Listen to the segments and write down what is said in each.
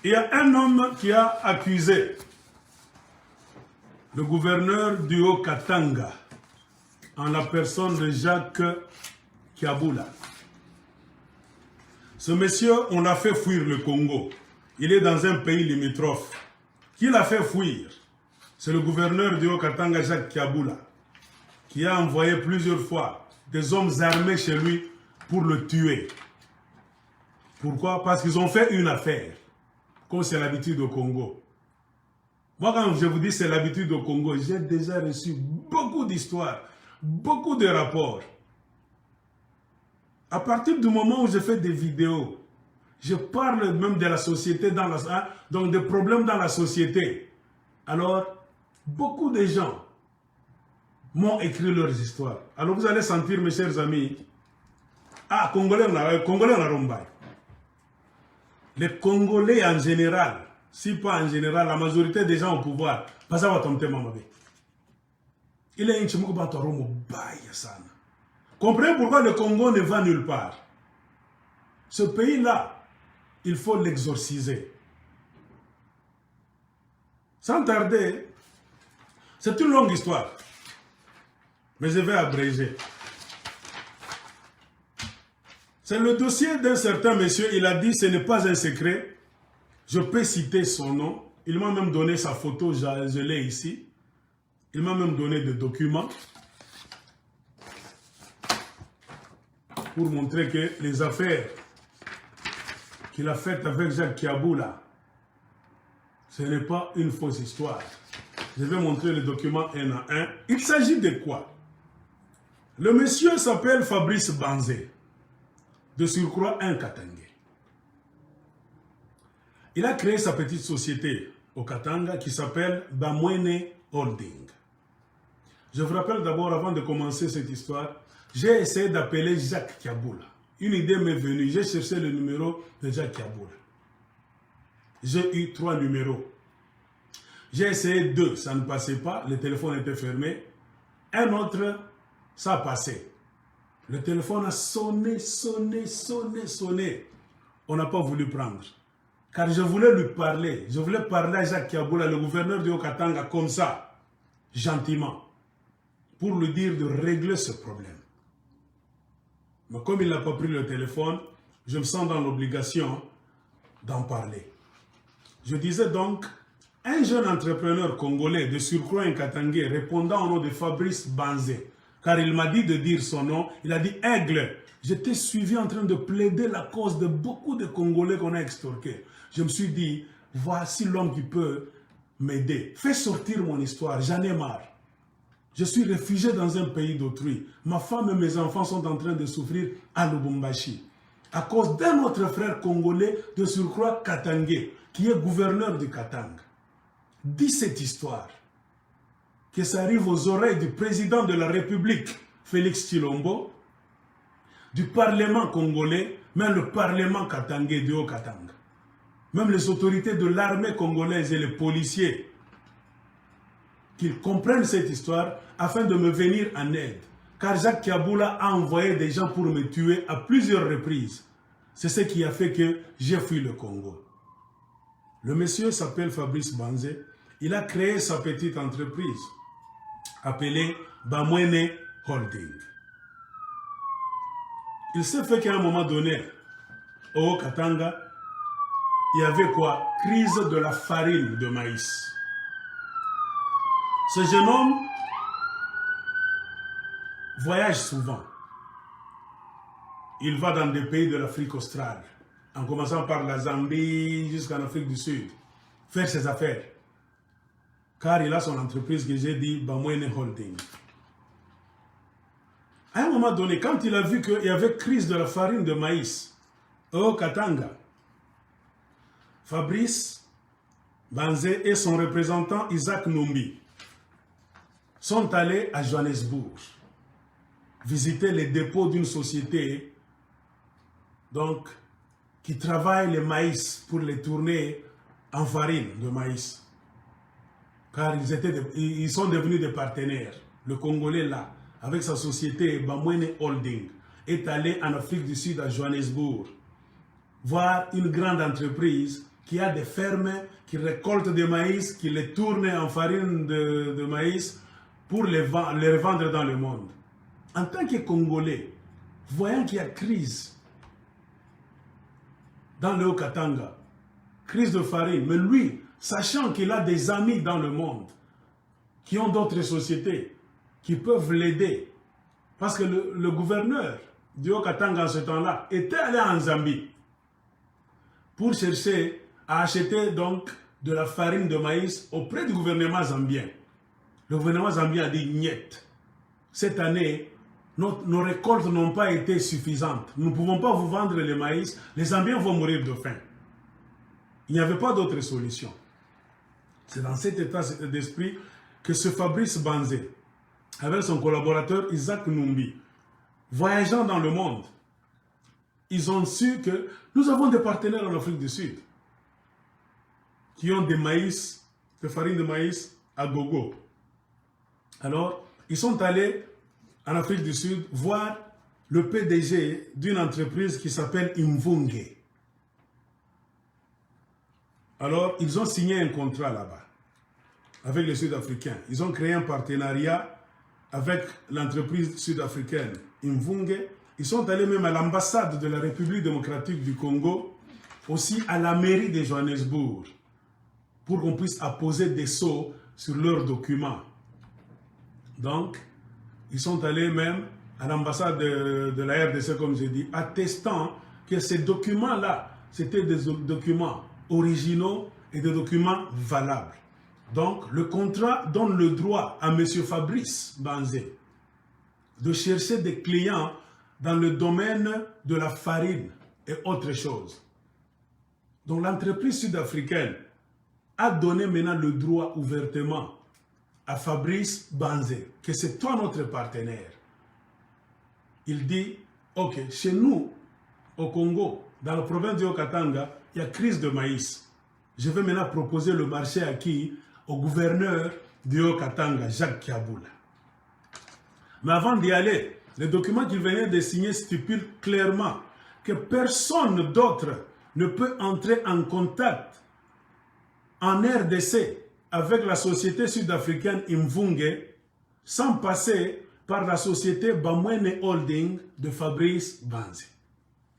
Il y a un homme qui a accusé le gouverneur du Haut-Katanga en la personne de Jacques Kiabula. Ce monsieur, on l'a fait fuir le Congo. Il est dans un pays limitrophe. Qui l'a fait fuir? C'est le gouverneur du Haut-Katanga, Jacques Kiabula, qui a envoyé plusieurs fois des hommes armés chez lui pour le tuer. Pourquoi? Parce qu'ils ont fait une affaire, comme c'est l'habitude au Congo. Moi, quand je vous dis c'est l'habitude au Congo, j'ai déjà reçu beaucoup d'histoires, beaucoup de rapports. À partir du moment où je fais des vidéos, je parle même de la société, donc des problèmes dans la société. Alors, beaucoup de gens m'ont écrit leurs histoires. Alors vous allez sentir, mes chers amis, Congolais on a Rombaï. Les Congolais en général, si pas en général, la majorité des gens au pouvoir, pas ça va tomber mamabe. Il est un comprenez pourquoi le Congo ne va nulle part. Ce pays-là, il faut l'exorciser. Sans tarder, c'est une longue histoire, mais je vais abréger. C'est le dossier d'un certain monsieur, il a dit, ce n'est pas un secret, je peux citer son nom, il m'a même donné sa photo, je l'ai ici, il m'a même donné des documents pour montrer que les affaires qu'il a faites avec Jacques Kiabula, ce n'est pas une fausse histoire. Je vais montrer les documents un à un. Il s'agit de quoi? Le monsieur s'appelle Fabrice Banzé, de surcroît un Katangais. Il a créé sa petite société au Katanga qui s'appelle Bamwene Holding. Je vous rappelle d'abord, avant de commencer cette histoire, j'ai essayé d'appeler Jacques Kiabula. Une idée m'est venue, j'ai cherché le numéro de Jacques Kiabula. J'ai eu 3 numéros. J'ai essayé 2, ça ne passait pas, le téléphone était fermé. Un autre, ça a passé. Le téléphone a sonné. On n'a pas voulu prendre. Car je voulais lui parler. Je voulais parler à Jacques Kiabula, le gouverneur du Haut-Katanga, comme ça, gentiment, pour lui dire de régler ce problème. Mais comme il n'a pas pris le téléphone, je me sens dans l'obligation d'en parler. Je disais donc, un jeune entrepreneur congolais, de surcroît un Katangais, répondant au nom de Fabrice Banzé, car il m'a dit de dire son nom, il a dit « Aigle ». J'étais suivi en train de plaider la cause de beaucoup de Congolais qu'on a extorqués. Je me suis dit, voici l'homme qui peut m'aider. Fais sortir mon histoire, j'en ai marre. Je suis réfugié dans un pays d'autrui. Ma femme et mes enfants sont en train de souffrir à Lubumbashi. À cause d'un autre frère congolais de surcroît Katangais, qui est gouverneur du Katanga. Dis cette histoire. Que ça arrive aux oreilles du président de la République, Félix Tshilombo, du Parlement congolais, même le Parlement katangais du Haut-Katanga. Même les autorités de l'armée congolaise et les policiers, qu'ils comprennent cette histoire afin de me venir en aide. Car Jacques Kiabula a envoyé des gens pour me tuer à plusieurs reprises. C'est ce qui a fait que j'ai fui le Congo. Le monsieur s'appelle Fabrice Banzé. Il a créé sa petite entreprise appelée Bamwene Holding. Il s'est fait qu'à un moment donné, au Katanga, il y avait quoi? Crise de la farine de maïs. Ce jeune homme voyage souvent. Il va dans des pays de l'Afrique australe, en commençant par la Zambie jusqu'en Afrique du Sud, faire ses affaires. Car il a son entreprise que j'ai dit Bamwene Holding. À un moment donné, quand il a vu qu'il y avait crise de la farine de maïs au Katanga, Fabrice Banzé et son représentant Isaac Numbi sont allés à Johannesburg visiter les dépôts d'une société donc, qui travaille le maïs pour les tourner en farine de maïs. Car ils sont devenus des partenaires. Le Congolais là, avec sa société Bamwene Holding, est allé en Afrique du Sud à Johannesburg voir une grande entreprise qui a des fermes, qui récoltent des maïs, qui les tournent en farine de maïs pour les revendre dans le monde. En tant que Congolais, voyant qu'il y a crise dans le Haut-Katanga, crise de farine, mais lui, sachant qu'il a des amis dans le monde, qui ont d'autres sociétés, qui peuvent l'aider, parce que le gouverneur du Haut-Katanga en ce temps-là était allé en Zambie pour chercher à acheter donc de la farine de maïs auprès du gouvernement zambien. Le gouvernement zambien a dit « niet ». Cette année, nos récoltes n'ont pas été suffisantes. Nous ne pouvons pas vous vendre le maïs. Les Zambiens vont mourir de faim. Il n'y avait pas d'autre solution. C'est dans cet état d'esprit que ce Fabrice Banzé, avec son collaborateur Isaac Numbi, voyageant dans le monde, ils ont su que nous avons des partenaires en Afrique du Sud qui ont des maïs, des farines de maïs à gogo. Alors, ils sont allés en Afrique du Sud voir le PDG d'une entreprise qui s'appelle Imvunge. Alors, ils ont signé un contrat là-bas avec les Sud-Africains. Ils ont créé un partenariat avec l'entreprise sud-africaine Imvunge. Ils sont allés même à l'ambassade de la République démocratique du Congo, aussi à la mairie de Johannesburg, pour qu'on puisse apposer des sceaux sur leurs documents. Donc, ils sont allés même à l'ambassade de la RDC, comme j'ai dit, attestant que ces documents-là, c'était des documents originaux et des documents valables. Donc, le contrat donne le droit à M. Fabrice Banzé de chercher des clients dans le domaine de la farine et autre chose. Donc, l'entreprise sud-africaine a donné maintenant le droit ouvertement à Fabrice Banzé, que c'est toi notre partenaire. Il dit, ok, chez nous, au Congo, dans la province du Haut-Katanga, il y a crise de maïs. Je vais maintenant proposer le marché à qui? Au gouverneur du Haut-Katanga, Jacques Kiaboula. Mais avant d'y aller, le document qu'il venait de signer stipule clairement que personne d'autre ne peut entrer en contact en RDC avec la société sud-africaine Imvunge sans passer par la société Bamwene Holding de Fabrice Banzé.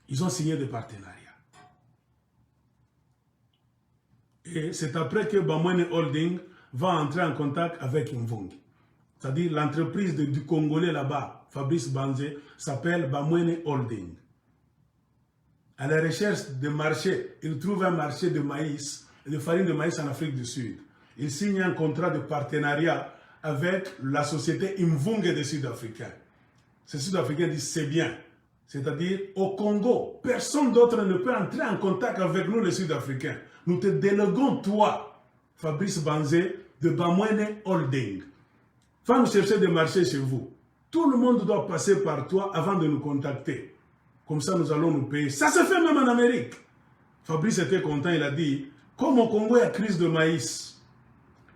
Ils ont signé des partenariats. Et c'est après que Bamwene Holding va entrer en contact avec Imvunge. C'est-à-dire l'entreprise du Congolais là-bas, Fabrice Banzé, s'appelle Bamwene Holding. À la recherche de marché, il trouve un marché de maïs, de farine de maïs en Afrique du Sud. Il signe un contrat de partenariat avec la société Imvunge des Sud-Africains. Ces Sud-Africains disent c'est bien. C'est-à-dire, au Congo, personne d'autre ne peut entrer en contact avec nous les Sud-Africains. Nous te déléguons toi, Fabrice Banzé, de Bamwene Holding. Va nous chercher des marchés chez vous. Tout le monde doit passer par toi avant de nous contacter. Comme ça, nous allons nous payer. Ça se fait même en Amérique. Fabrice était content, il a dit, comme au Congo, il y a crise de maïs,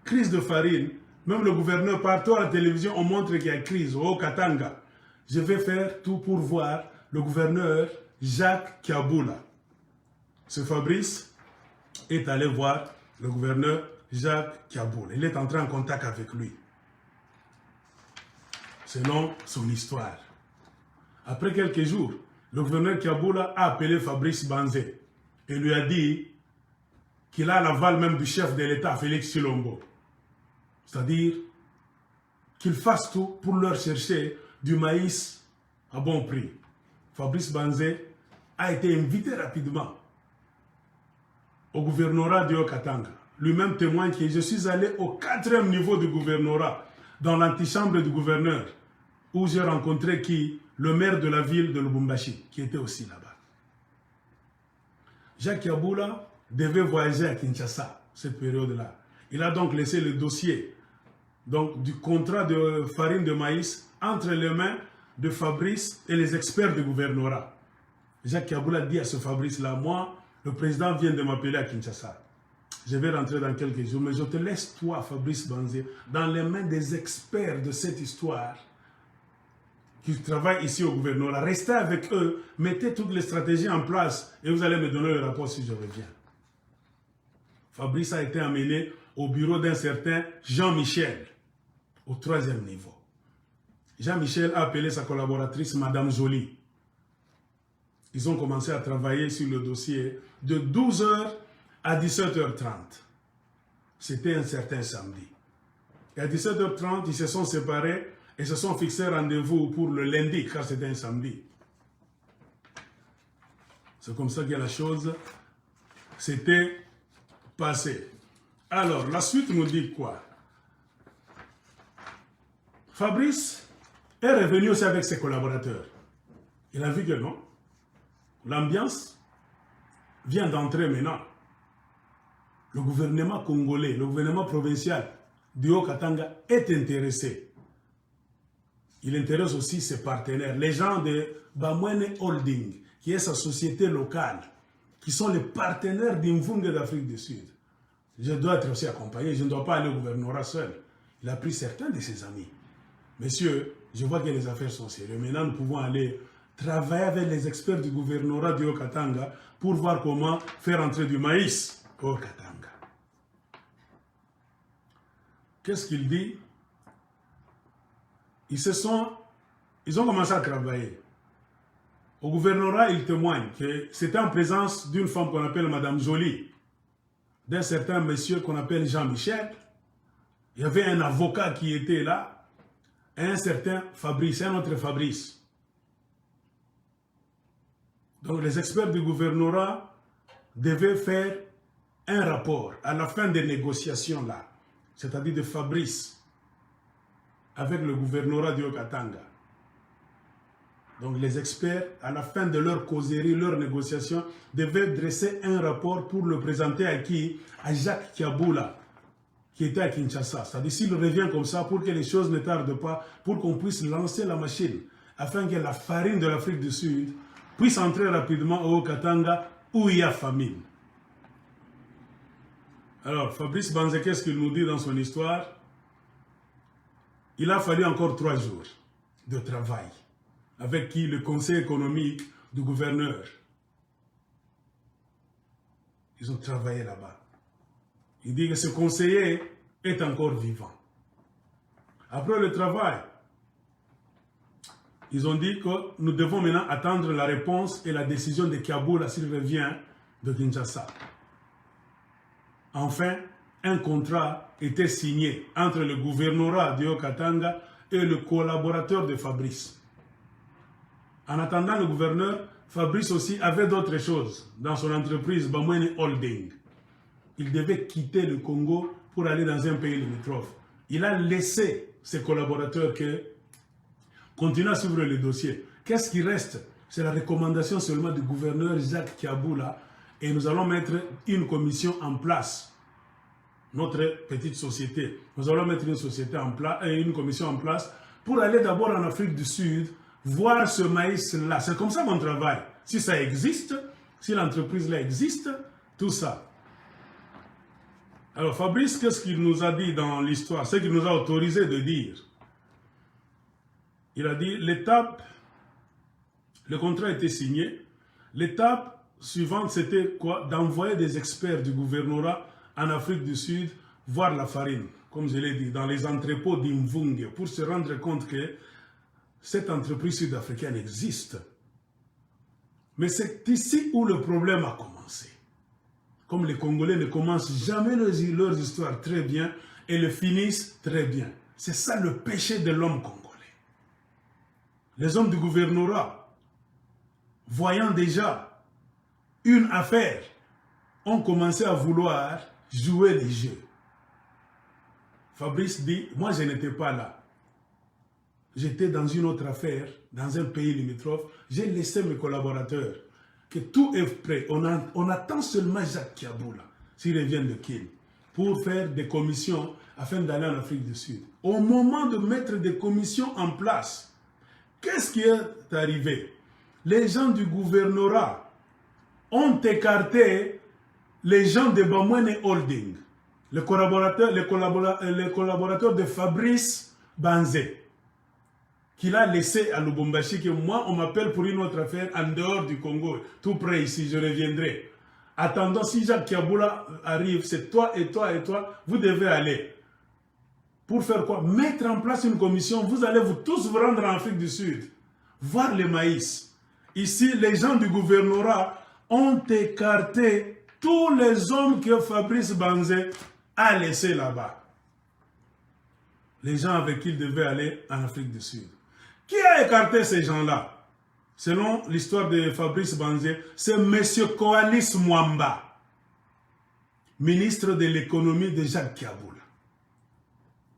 crise de farine, même le gouverneur, partout à la télévision, on montre qu'il y a crise au Haut-Katanga. Je vais faire tout pour voir le gouverneur Jacques Kiaboula. Ce Fabrice est allé voir le gouverneur Jacques Kiaboula. Il est entré en contact avec lui. Selon son histoire. Après quelques jours, le gouverneur Kiaboula a appelé Fabrice Banzé et lui a dit qu'il a l'aval même du chef de l'État, Félix Tshilombo. C'est-à-dire qu'il fasse tout pour leur chercher du maïs à bon prix. Fabrice Banzé a été invité rapidement au gouvernorat du Haut-Katanga. Lui-même témoigne que je suis allé au 4e niveau du gouvernorat, dans l'antichambre du gouverneur, où j'ai rencontré qui? Le maire de la ville de Lubumbashi, qui était aussi là-bas. Jacques Kiaboula devait voyager à Kinshasa, cette période-là. Il a donc laissé le dossier donc, du contrat de farine de maïs entre les mains de Fabrice et les experts du gouvernorat. Jacques Kiaboula dit à ce Fabrice-là, moi, le président vient de m'appeler à Kinshasa. Je vais rentrer dans quelques jours, mais je te laisse, toi, Fabrice Banzé, dans les mains des experts de cette histoire qui travaillent ici au gouvernorat. Restez avec eux, mettez toutes les stratégies en place et vous allez me donner le rapport si je reviens. Fabrice a été amené au bureau d'un certain Jean-Michel, au 3e niveau. Jean-Michel a appelé sa collaboratrice Madame Joly. Ils ont commencé à travailler sur le dossier de 12h à 17h30. C'était un certain samedi. Et à 17h30, ils se sont séparés et se sont fixés rendez-vous pour le lundi, car c'était un samedi. C'est comme ça que la chose s'était passée. Alors, la suite nous dit quoi? Fabrice est revenu aussi avec ses collaborateurs. Il a vu que non. L'ambiance vient d'entrer maintenant. Le gouvernement congolais, le gouvernement provincial du Haut-Katanga est intéressé. Il intéresse aussi ses partenaires, les gens de Bamwene Holding, qui est sa société locale, qui sont les partenaires d'Imvunge d'Afrique du Sud. Je dois être aussi accompagné, je ne dois pas aller au gouvernorat seul. Il a pris certains de ses amis. Messieurs, je vois que les affaires sont sérieuses. Maintenant, nous pouvons aller travailler avec les experts du gouvernorat du Haut-Katanga pour voir comment faire entrer du maïs au Haut-Katanga. Qu'est-ce qu'il dit? Ils ont commencé à travailler. Au gouvernorat, il témoigne que c'était en présence d'une femme qu'on appelle Madame Joly, d'un certain monsieur qu'on appelle Jean-Michel. Il y avait un avocat qui était là, et un certain Fabrice, un autre Fabrice. Donc les experts du gouvernorat devaient faire un rapport à la fin des négociations là, c'est-à-dire de Fabrice avec le gouvernorat du Haut-Katanga. Donc les experts, à la fin de leur causerie, leur négociation, devaient dresser un rapport pour le présenter à qui? À Jacques Kiaboula, qui était à Kinshasa. C'est-à-dire s'il revient comme ça, pour que les choses ne tardent pas, pour qu'on puisse lancer la machine, afin que la farine de l'Afrique du Sud puisse entrer rapidement au Haut-Katanga, où il y a famine. Alors, Fabrice Banzé, qu'est-ce qu'il nous dit dans son histoire? Il a fallu encore 3 jours de travail avec qui? Le conseil économique du gouverneur. Ils ont travaillé là-bas. Il dit que ce conseiller est encore vivant. Après le travail, ils ont dit que nous devons maintenant attendre la réponse et la décision de Kiaboula s'il revient de Kinshasa. Enfin, un contrat était signé entre le gouvernorat du Haut-Katanga et le collaborateur de Fabrice. En attendant le gouverneur, Fabrice aussi avait d'autres choses dans son entreprise Bamwene Holding. Il devait quitter le Congo pour aller dans un pays limitrophe. Il a laissé ses collaborateurs continuer à suivre le dossier. Qu'est-ce qui reste? C'est la recommandation seulement du gouverneur Jacques Kiaboula. Et nous allons mettre une commission en place. Notre petite société. Nous allons mettre une commission en place pour aller d'abord en Afrique du Sud, voir ce maïs-là. C'est comme ça qu'on travaille. Si ça existe, si l'entreprise-là existe, tout ça. Alors Fabrice, qu'est-ce qu'il nous a dit dans l'histoire? Ce qu'il nous a autorisé de dire. Il a dit, le contrat a été signé. L'étape suivante, c'était quoi? D'envoyer des experts du gouvernorat en Afrique du Sud voir la farine, comme je l'ai dit, dans les entrepôts d'Imvunge, pour se rendre compte que cette entreprise sud-africaine existe. Mais c'est ici où le problème a commencé. Comme les Congolais ne commencent jamais leurs histoires très bien et le finissent très bien. C'est ça le péché de l'homme congolais. Les hommes du gouvernorat, voyant déjà une affaire, ont commencé à vouloir jouer les jeux. Fabrice dit, moi je n'étais pas là. J'étais dans une autre affaire, dans un pays limitrophe. J'ai laissé mes collaborateurs, que tout est prêt. On attend seulement Jacques Kiaboula, s'il revient de Kin, pour faire des commissions afin d'aller en Afrique du Sud. Au moment de mettre des commissions en place, qu'est-ce qui est arrivé? Les gens du gouvernorat ont écarté les gens de Bamwene Holding, les collaborateurs de Fabrice Banzé, qu'il a laissé à Lubumbashi, que moi, on m'appelle pour une autre affaire en dehors du Congo, tout près ici, je reviendrai. attendant, si Jacques Kiaboula arrive, c'est toi et toi et toi, vous devez aller. Pour faire quoi? Mettre en place une commission. Vous allez vous tous vous rendre en Afrique du Sud, voir le maïs. Ici, les gens du gouvernorat ont écarté tous les hommes que Fabrice Banzé a laissés là-bas. Les gens avec qui il devait aller en Afrique du Sud. Qui a écarté ces gens-là? Selon l'histoire de Fabrice Banzé, c'est M. Koalis Mwamba, ministre de l'économie de Jacques Kiaboula.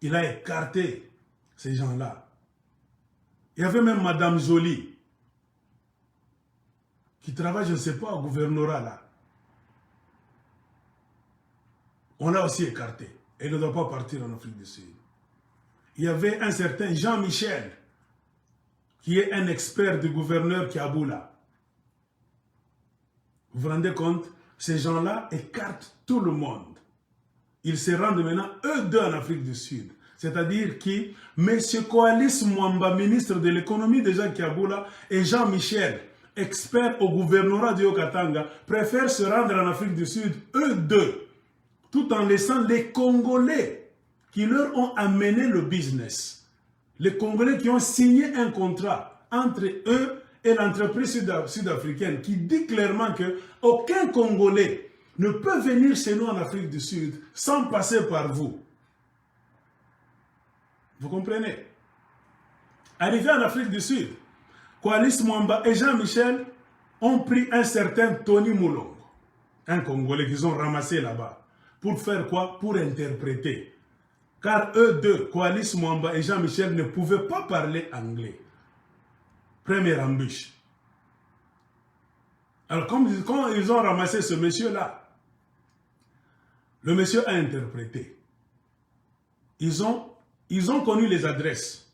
Il a écarté ces gens-là. Il y avait même Madame Joly, qui travaille, je ne sais pas, au gouvernorat là. On l'a aussi écarté. Elle ne doit pas partir en Afrique du Sud. Il y avait un certain Jean-Michel, qui est un expert du gouverneur Kiaboula. Vous vous rendez compte? Ces gens-là écartent tout le monde. Ils se rendent maintenant, eux deux, en Afrique du Sud. C'est-à-dire que M. Koalis Mwamba, ministre de l'économie de Jacques Kiaboula, et Jean-Michel, expert au gouvernorat du Haut-Katanga, préfèrent se rendre en Afrique du Sud, eux deux, tout en laissant les Congolais qui leur ont amené le business. Les Congolais qui ont signé un contrat entre eux et l'entreprise sud-africaine qui dit clairement qu'aucun Congolais ne peut venir chez nous en Afrique du Sud sans passer par vous. Vous comprenez? Arrivé en Afrique du Sud, Koalis Mwamba et Jean-Michel ont pris un certain Tony Moulongo, un Congolais qu'ils ont ramassé là-bas. Pour faire quoi? Pour interpréter. Car eux deux, Koalis Mwamba et Jean-Michel, ne pouvaient pas parler anglais. Première embûche. Alors, quand ils ont ramassé ce monsieur-là, le monsieur a interprété. Ils ont connu les adresses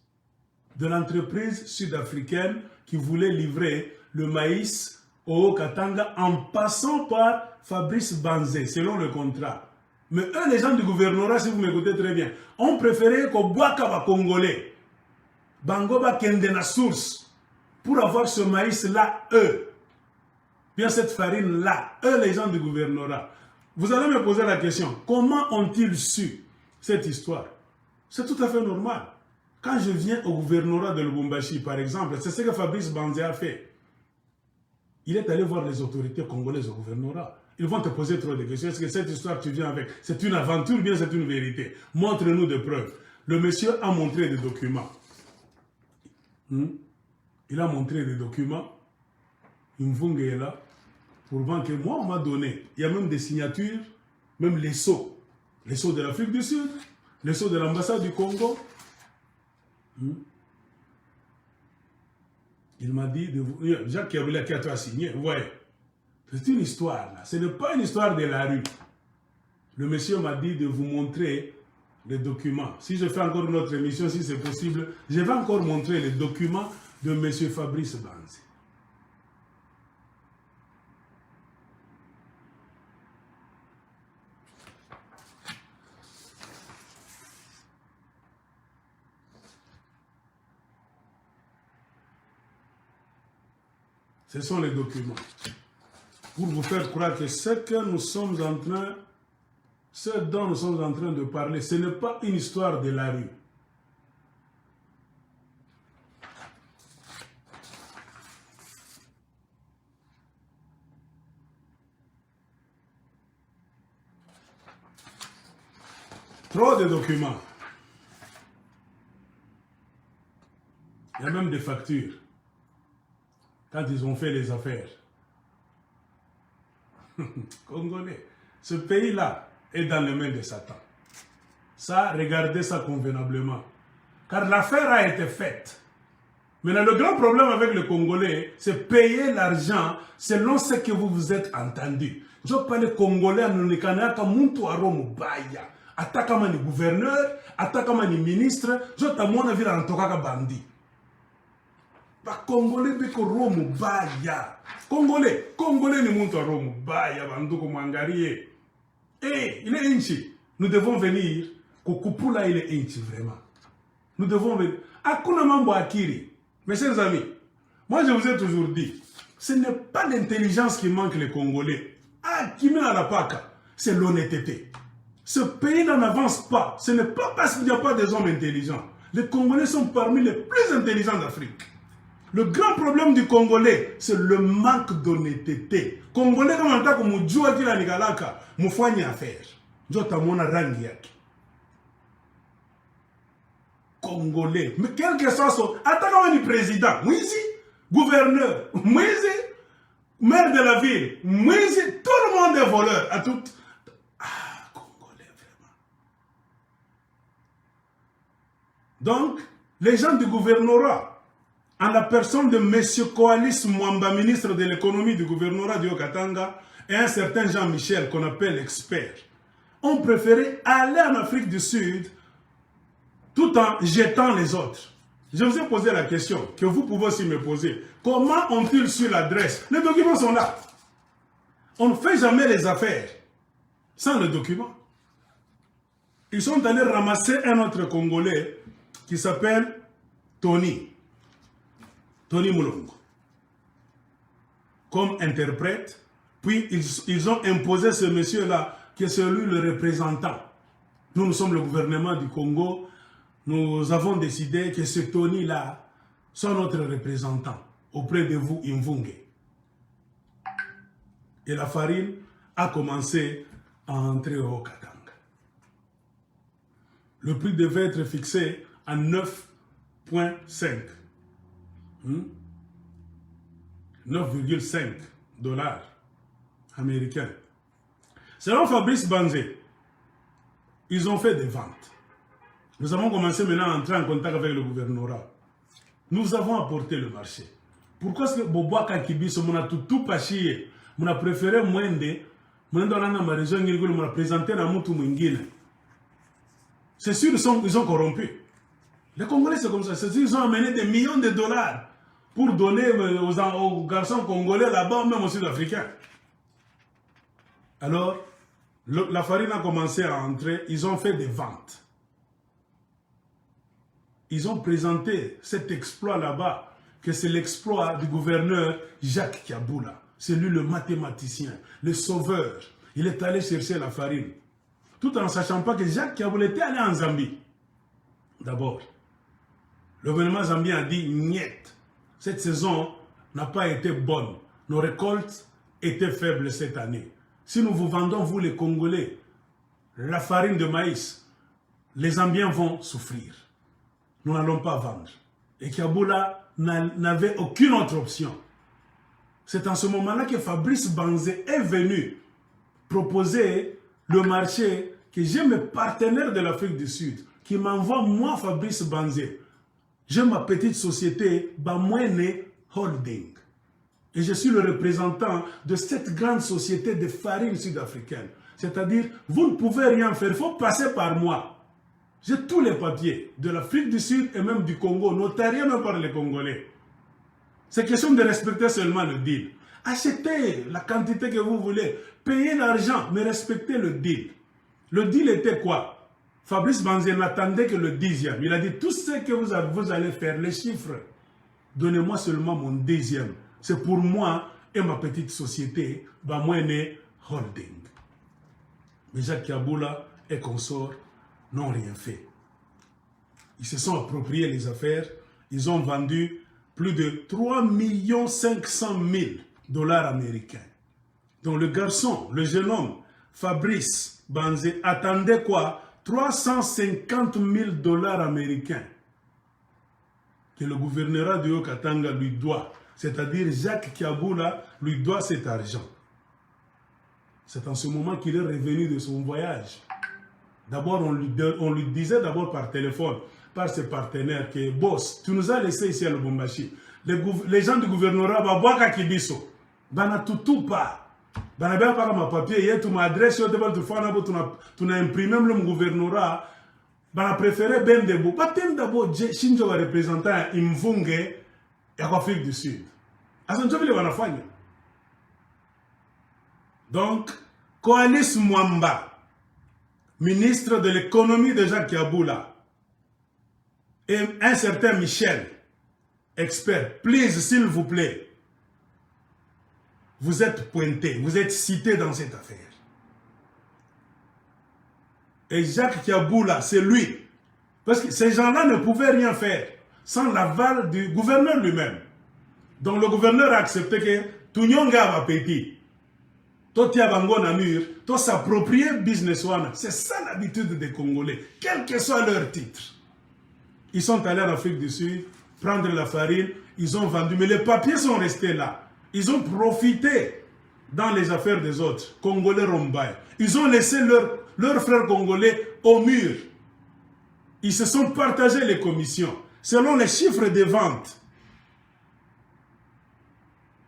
de l'entreprise sud-africaine qui voulait livrer le maïs au Haut-Katanga en passant par Fabrice Banzé, selon le contrat. Mais eux, les gens du gouvernorat, si vous m'écoutez très bien, ont préféré qu'au Boakaba Congolais, Bangoba Kendena Source, pour avoir ce maïs-là, eux, bien cette farine-là, eux, les gens du gouvernorat. Vous allez me poser la question, comment ont-ils su cette histoire? C'est tout à fait normal. Quand je viens au gouvernorat de Lubumbashi, par exemple, c'est ce que Fabrice Banzé a fait. Il est allé voir les autorités congolaises au gouvernorat. Ils vont te poser trop de questions. Est-ce que cette histoire que tu viens avec, c'est une aventure ou bien c'est une vérité? Montre-nous des preuves. Le monsieur a montré des documents. Il a montré des documents. Mvunge est là. Pour voir que moi, on m'a donné. Il y a même des signatures, même les sceaux. Les sceaux de l'Afrique du Sud, les sceaux de l'ambassade du Congo. Il m'a dit, Jacques Kiaboula qui a toi signé, ouais. C'est une histoire, là. Ce n'est pas une histoire de la rue. Le monsieur m'a dit de vous montrer les documents. Si je fais encore une autre émission, si c'est possible, je vais encore montrer les documents de M. Fabrice Banzé. Ce sont les documents. Pour vous faire croire que ce dont nous sommes en train de parler, ce n'est pas une histoire de la rue. Trop de documents. Il y a même des factures. Quand ils ont fait les affaires. Congolais. Ce pays-là est dans les mains de Satan. Ça, regardez ça convenablement. Car l'affaire a été faite. Maintenant, le grand problème avec le Congolais, c'est payer l'argent selon ce que vous vous êtes entendu. Je parle Congolais, nous ne connaissons pas muntu à Rome baya. Attaquement ni gouverneur, attaquement ni ministre, je t'amène ville en tokaka bandi. Ba Congolais beko Rome baya. Congolais ni muntu à Rome baya banduko mangarie. Eh, il est inchi. Nous devons venir. Kokupula il est inchi vraiment. Nous devons venir. Akuna mambo akiri. Mes chers amis, moi je vous ai toujours dit, ce n'est pas l'intelligence qui manque les Congolais. Kimena la Paka, c'est l'honnêteté. Ce pays n'en avance pas. Ce n'est pas parce qu'il n'y a pas des hommes intelligents. Les Congolais sont parmi les plus intelligents d'Afrique. Le grand problème du Congolais, c'est le manque d'honnêteté. Congolais, comme on dit, comme on joue à la Nigalaka, on fait une affaire. Congolais. Mais quel que soit son... Attaquant du président, Mouizi, gouverneur, Mouizi, maire de la ville, Mouizi, tout le monde est voleur. À tout... Congolais, vraiment. Donc, les gens du gouvernorat, en la personne de M. Koalis Mwamba, ministre de l'économie du gouvernorat du Haut-Katanga, et un certain Jean-Michel, qu'on appelle expert, ont préféré aller en Afrique du Sud tout en jetant les autres. Je vous ai posé la question, que vous pouvez aussi me poser. Comment ont-ils su l'adresse? Les documents sont là. On ne fait jamais les affaires sans le document. Ils sont allés ramasser un autre Congolais qui s'appelle Tony Moulongo comme interprète. Puis ils ont imposé ce monsieur-là qui est celui le représentant. Nous sommes le gouvernement du Congo. Nous avons décidé que ce Tony-là soit notre représentant auprès de vous, Imvunge. Et la farine a commencé à entrer au Katanga. Le prix devait être fixé à 9,5. 9,5 $ américains. Selon Fabrice Banzé, ils ont fait des ventes. Nous avons commencé maintenant à entrer en contact avec le gouvernorat. Nous avons apporté le marché. Pourquoi est-ce que Boboa Kakibiso, on a tout pachier, on a préféré Mwende, on a région, on a présenté dans Moutou Mwingine. C'est sûr, ils ont corrompu. Les Congolais, c'est comme ça. C'est sûr, ils ont amené des millions de dollars pour donner aux garçons congolais là-bas, même aux Sud-Africains. Alors, la farine a commencé à entrer, ils ont fait des ventes. Ils ont présenté cet exploit là-bas, que c'est l'exploit du gouverneur Jacques Kiaboula. C'est lui le mathématicien, le sauveur. Il est allé chercher la farine. Tout en ne sachant pas que Jacques Kiaboula était allé en Zambie. D'abord, le gouvernement zambien a dit « Niet ». Cette saison n'a pas été bonne. Nos récoltes étaient faibles cette année. Si nous vous vendons, vous les Congolais, la farine de maïs, les Zambiens vont souffrir. Nous n'allons pas vendre. Et Kiaboula n'avait aucune autre option. C'est en ce moment-là que Fabrice Banzé est venu proposer le marché que j'ai mes partenaires de l'Afrique du Sud qui m'envoient moi, Fabrice Banzé. J'ai ma petite société, Bamwene Holding. Et je suis le représentant de cette grande société de farine sud-africaine. C'est-à-dire, vous ne pouvez rien faire, il faut passer par moi. J'ai tous les papiers de l'Afrique du Sud et même du Congo, notariés même par les Congolais. C'est question de respecter seulement le deal. Achetez la quantité que vous voulez, payez l'argent, mais respectez le deal. Le deal était quoi? Fabrice Banzé n'attendait que le 10e. Il a dit, tout ce que vous allez faire, les chiffres, donnez-moi seulement mon 10e. C'est pour moi et ma petite société, Bamwene Holding. Mais Jacques Kiaboula et consorts n'ont rien fait. Ils se sont appropriés les affaires. Ils ont vendu plus de 3 500 000 $ américains. Donc le garçon, le jeune homme, Fabrice Banzé, attendait quoi? 350 000 $ américains que le gouvernorat de Haut-Katanga lui doit. C'est-à-dire Jacques Kiaboula lui doit cet argent. C'est en ce moment qu'il est revenu de son voyage. D'abord, on lui disait d'abord par téléphone, par ses partenaires, que « Boss, tu nous as laissé ici à Lubumbashi. Les gens du gouvernorat, Babouaka Kibiso, Bana tout pas. Bana bien pas ma papier, tu m'as adressé, tu n'as imprimé même le gouvernorat. Bana préféré Ben Debo. Pas tant d'abord, Shinjo va représentant Imvunge et l'Afrique du Sud. Donc, Koalis Mwamba, ministre de l'économie de Jacques Kiaboula, et un certain Michel, expert, please, s'il vous plaît, vous êtes pointé, vous êtes cité dans cette affaire. Et Jacques Kiaboula, c'est lui. Parce que ces gens-là ne pouvaient rien faire sans l'aval du gouverneur lui-même. Donc le gouverneur a accepté que tout le monde va péter. Tout le monde a mur, tout s'approprier business. C'est ça l'habitude des Congolais, quel que soit leur titre. Ils sont allés en Afrique du Sud, prendre la farine, ils ont vendu, mais les papiers sont restés là. Ils ont profité dans les affaires des autres, Congolais Rombaï. Ils ont laissé leurs frères congolais au mur. Ils se sont partagés les commissions, selon les chiffres des ventes.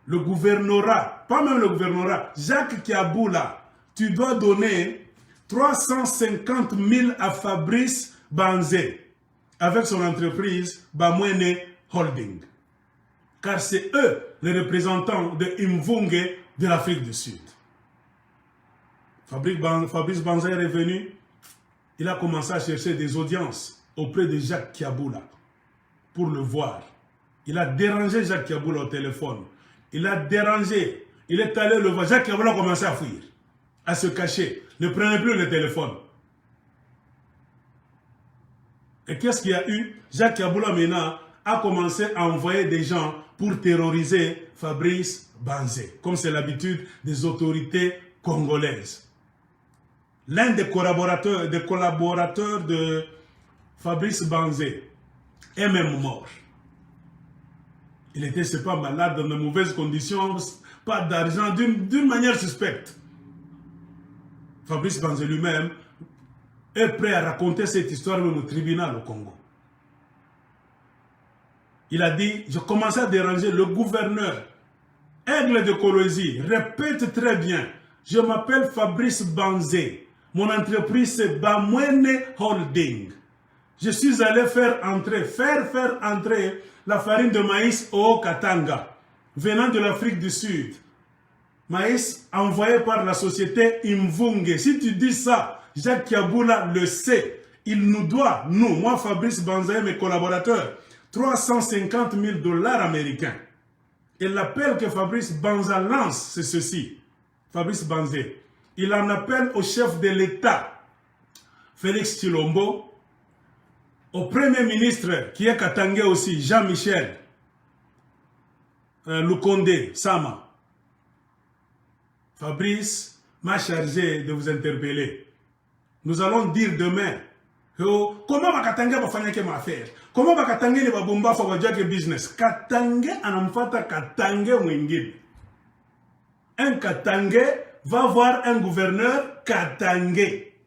Le gouvernorat, pas même le gouvernorat, Jacques Kiaboula, tu dois donner 350 000 à Fabrice Banzé avec son entreprise Bamwene Holding. Car c'est eux les représentants de Imvunge de l'Afrique du Sud. Fabrice Banzé est revenu, il a commencé à chercher des audiences auprès de Jacques Kiaboula pour le voir. Il a dérangé Jacques Kiaboula au téléphone. Il a dérangé. Il est allé le voir. Jacques Kiaboula a commencé à fuir, à se cacher. Ne prenez plus le téléphone. Et qu'est-ce qu'il y a eu? Jacques Kiaboula maintenant a commencé à envoyer des gens pour terroriser Fabrice Banzé, comme c'est l'habitude des autorités congolaises. L'un des collaborateurs de Fabrice Banzé est même mort. Il était, c'est pas malade, dans de mauvaises conditions, pas d'argent, d'une manière suspecte. Fabrice Banzé lui-même est prêt à raconter cette histoire même au tribunal au Congo. Il a dit, je commençais à déranger le gouverneur, Aigle de Kolwezi, répète très bien, je m'appelle Fabrice Banzé, mon entreprise c'est Bamwene Holding. Je suis allé faire entrer la farine de maïs au Katanga, venant de l'Afrique du Sud. Maïs envoyé par la société Imvunge. Si tu dis ça, Jacques Kiaboula le sait. Il nous doit, nous, moi Fabrice Banzé et mes collaborateurs, 350 000 $ américains. Et l'appel que Fabrice Banzé lance, c'est ceci. Fabrice Banzé, il en appelle au chef de l'État, Félix Tshilombo, au Premier ministre, qui est Katangé aussi, Jean-Michel Lukonde Sama. Fabrice m'a chargé de vous interpeller. Nous allons dire demain, comment va Katangé va faire une affaire? Comment va Katangé va bomba faire business? Katangé anamfata Katangé wingine. Un Katangé va voir un gouverneur Katangé.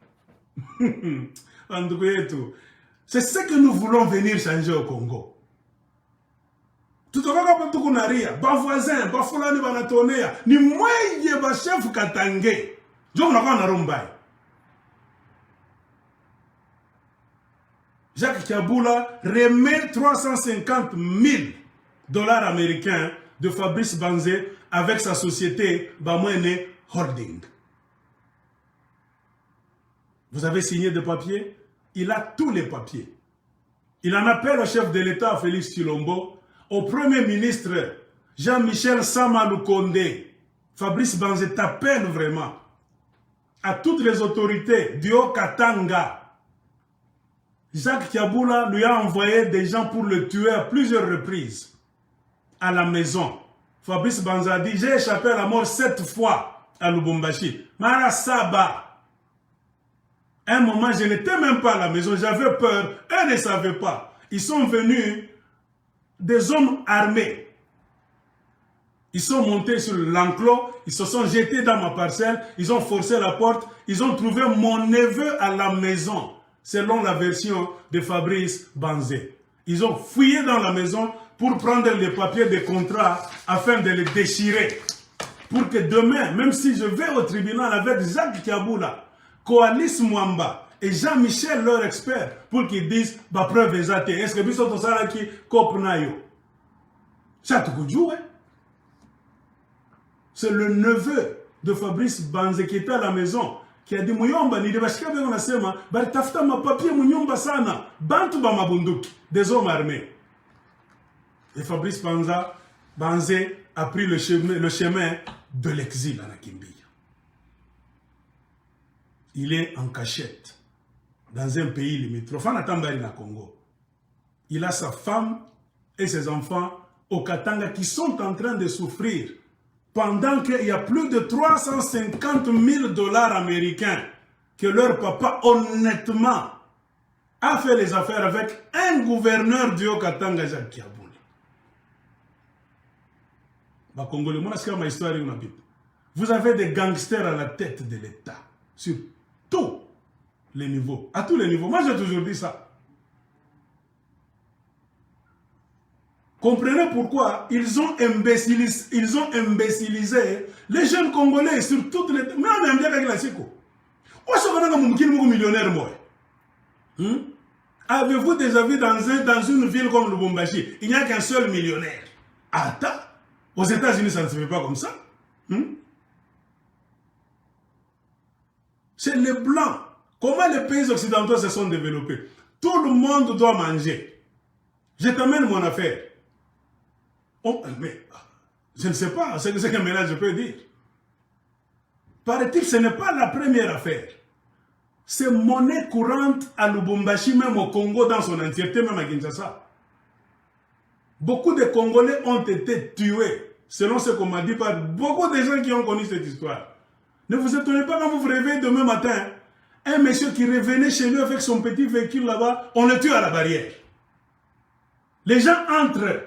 C'est ce que nous voulons venir changer au Congo. Tout le monde a dit, les voisins, les fulani banatonéa, ni moi le chef Katangé. Je ne sais pas. Jacques Kiaboula remet 350 000 $ américains de Fabrice Banzé avec sa société Bamwene Holding. Vous avez signé des papiers? Il a tous les papiers. Il en appelle au chef de l'État, Félix Tshilombo, au Premier ministre, Jean-Michel Sama Lukonde. Fabrice Banzé t'appelle vraiment. À toutes les autorités du Haut-Katanga. Jacques Kiaboula lui a envoyé des gens pour le tuer à plusieurs reprises. À la maison. Fabrice Banzé a dit, j'ai échappé à la mort 7 fois à Lubumbashi. Marasaba. Un moment, je n'étais même pas à la maison, j'avais peur, eux ne savaient pas. Ils sont venus, des hommes armés. Ils sont montés sur l'enclos, ils se sont jetés dans ma parcelle, ils ont forcé la porte, ils ont trouvé mon neveu à la maison, selon la version de Fabrice Banzé. Ils ont fouillé dans la maison pour prendre les papiers des contrats afin de les déchirer. Pour que demain, même si je vais au tribunal avec Jacques Kiaboula, Koalis Mwamba et Jean-Michel, leur expert, pour qu'ils disent bah preuve exacte. Est-ce que Bissot Saraki Kopnayo? Ça te joue, hein? C'est le neveu de Fabrice Banzé qui était à la maison, qui a dit Mouyomba, ni de Bashika Bengona Sema, bari tafta ma papier Mouyomba sana, bantu ba mabunduki, des hommes armés. Et Fabrice Banzé a pris le chemin de l'exil à Nakimbia. Il est en cachette dans un pays limitrophe, en Atambari, na Congo. Il a sa femme et ses enfants au Katanga qui sont en train de souffrir pendant qu'il y a plus de 350 000 dollars américains que leur papa, honnêtement, a fait les affaires avec un gouverneur du Haut-Katanga, Jacques Kiaboula. Vous avez des gangsters à la tête de l'État, sur tous les niveaux, à tous les niveaux. Moi, j'ai toujours dit ça. Comprenez pourquoi ils ont imbécilisé les jeunes Congolais sur toutes les... Mais on aime bien avec la Siko. Millionnaire, moi. Avez-vous déjà vu dans une ville comme Lubumbashi, il n'y a qu'un seul millionnaire? Attends, aux États-Unis, ça ne se fait pas comme ça. C'est les Blancs. Comment les pays occidentaux se sont développés? Tout le monde doit manger. Je t'amène mon affaire. Oh, mais je ne sais pas ce que maintenant je peux dire. Paraît-il, ce n'est pas la première affaire. C'est monnaie courante à Lubumbashi, même au Congo dans son entièreté, même à Kinshasa. Beaucoup de Congolais ont été tués, selon ce qu'on m'a dit par beaucoup de gens qui ont connu cette histoire. Ne vous étonnez pas quand vous vous réveillez demain matin, un monsieur qui revenait chez lui avec son petit véhicule là-bas, on le tue à la barrière. Les gens entrent.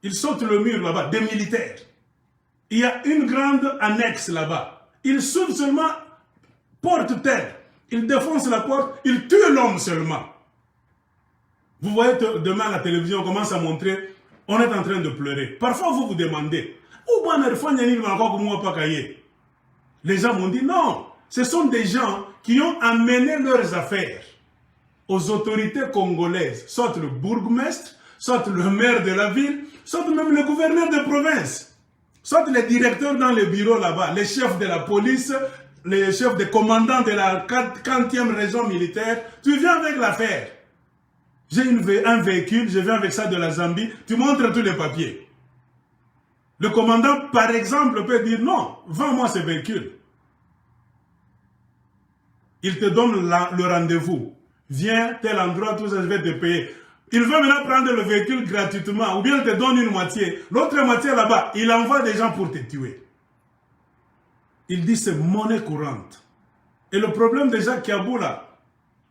Ils sautent le mur là-bas, des militaires. Il y a une grande annexe là-bas. Ils s'ouvrent seulement porte-terre. Ils défoncent la porte, ils tuent l'homme seulement. Vous voyez demain la télévision commence à montrer, on est en train de pleurer. Parfois vous vous demandez, les gens m'ont dit non, ce sont des gens qui ont amené leurs affaires aux autorités congolaises, soit le bourgmestre, soit le maire de la ville, soit même le gouverneur de province, soit les directeurs dans les bureaux là-bas, les chefs de la police, les chefs des commandants de la 40e région militaire. Tu viens avec l'affaire. J'ai un véhicule, je viens avec ça de la Zambie, tu montres tous les papiers. Le commandant, par exemple, peut dire non, vends-moi ce véhicule. Il te donne le rendez-vous. Viens, tel endroit, tout ça, je vais te payer. Il veut maintenant prendre le véhicule gratuitement, ou bien il te donne une moitié. L'autre moitié là-bas, il envoie des gens pour te tuer. Il dit c'est monnaie courante. Et le problème de Jacques Kiaboula,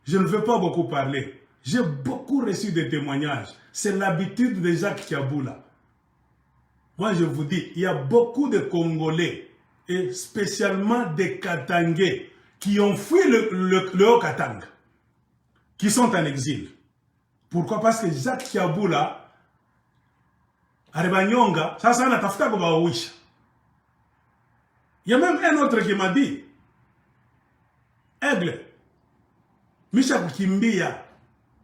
je ne veux pas beaucoup parler. J'ai beaucoup reçu des témoignages. C'est l'habitude de Jacques Kiaboula. Moi je vous dis, il y a beaucoup de Congolais, et spécialement des Katangais, qui ont fui le Haut-Katanga, qui sont en exil. Pourquoi? Parce que Jacques Kiaboula, Aribanyonga, ça n'a pas fait comme wish. Il y a même un autre qui m'a dit, Aigle, Michel Kimbia,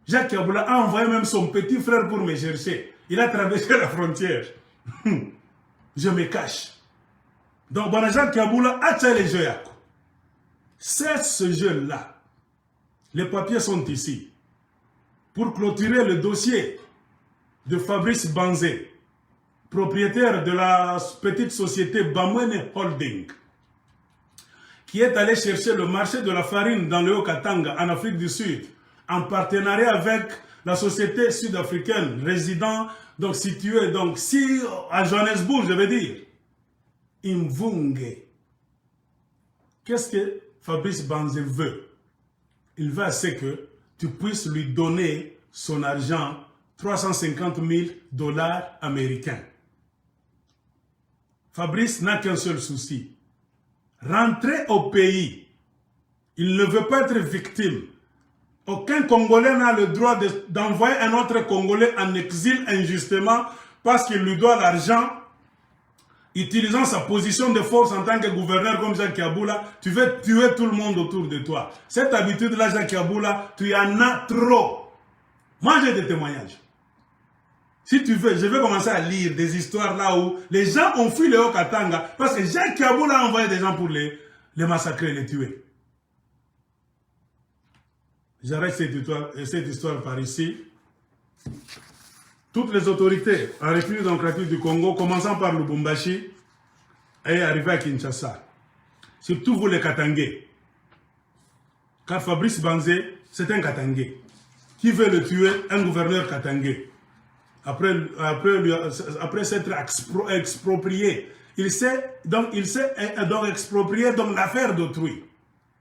Jacques Kiaboula a envoyé même son petit frère pour me chercher. Il a traversé la frontière. Je me cache. Donc, Jacques Kiaboula a tiré les jeux. C'est ce jeu-là. Les papiers sont ici. Pour clôturer le dossier de Fabrice Banzé, propriétaire de la petite société Bamwene Holding, qui est allé chercher le marché de la farine dans le Haut-Katanga, en Afrique du Sud, en partenariat avec la société sud-africaine résident, donc située donc, à Johannesburg, je veux dire, Imvunge. Qu'est-ce que Fabrice Banzé veut? Il veut assez que tu puisses lui donner son argent, 350 000 dollars américains. Fabrice n'a qu'un seul souci. Rentrer au pays. Il ne veut pas être victime. Aucun Congolais n'a le droit d'envoyer un autre Congolais en exil injustement parce qu'il lui doit l'argent. Utilisant sa position de force en tant que gouverneur comme Jacques Kiaboula, tu veux tuer tout le monde autour de toi. Cette habitude-là, Jacques Kiaboula, tu en as trop. Moi, j'ai des témoignages. Si tu veux, je vais commencer à lire des histoires là où les gens ont fui le Haut-Katanga parce que Jacques Kiaboula a envoyé des gens pour les massacrer, les tuer. J'arrête cette histoire par ici. toutes les autorités en République démocratique du Congo, commençant par Lubumbashi, et arrivé à Kinshasa. Surtout vous les Katangais. Car Fabrice Banzé, c'est un Katangais. Qui veut le tuer? Un gouverneur Katangais. Après s'être exproprié. Il s'est donc exproprié dans l'affaire d'autrui.